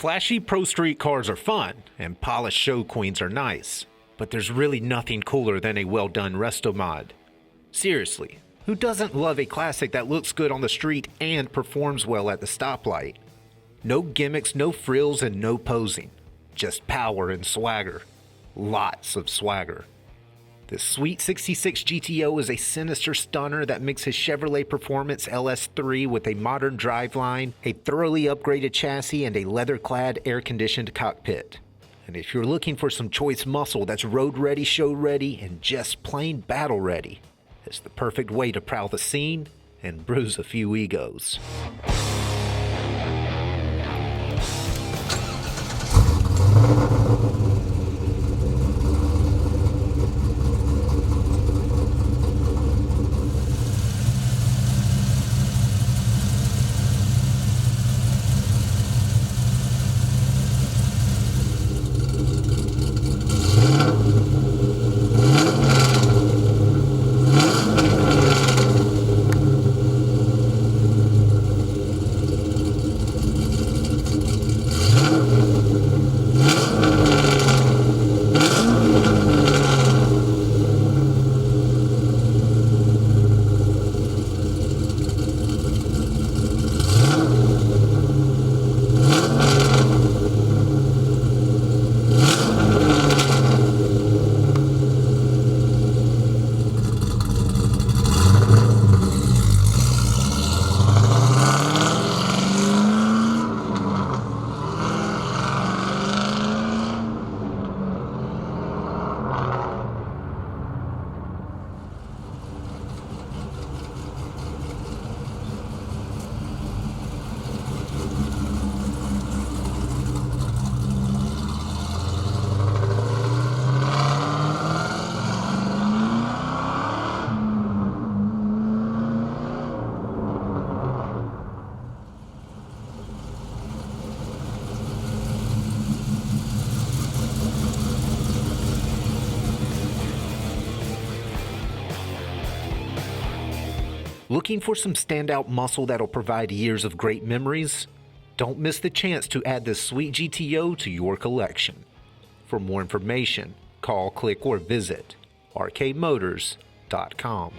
Flashy pro street cars are fun, and polished show queens are nice, but there's really nothing cooler than a well-done Restomod. Seriously, who doesn't love a classic that looks good on the street and performs well at the stoplight? No gimmicks, no frills, and no posing. Just power and swagger. Lots of swagger. The sweet 66 GTO is a sinister stunner that mixes Chevrolet Performance LS3 with a modern driveline, a thoroughly upgraded chassis, and a leather-clad, air-conditioned cockpit. And if you're looking for some choice muscle that's road-ready, show-ready, and just plain battle-ready, it's the perfect way to prowl the scene and bruise a few egos. Looking for some standout muscle that'll provide years of great memories? Don't miss the chance to add this sweet GTO to your collection. For more information, call, click, or visit rkmotors.com.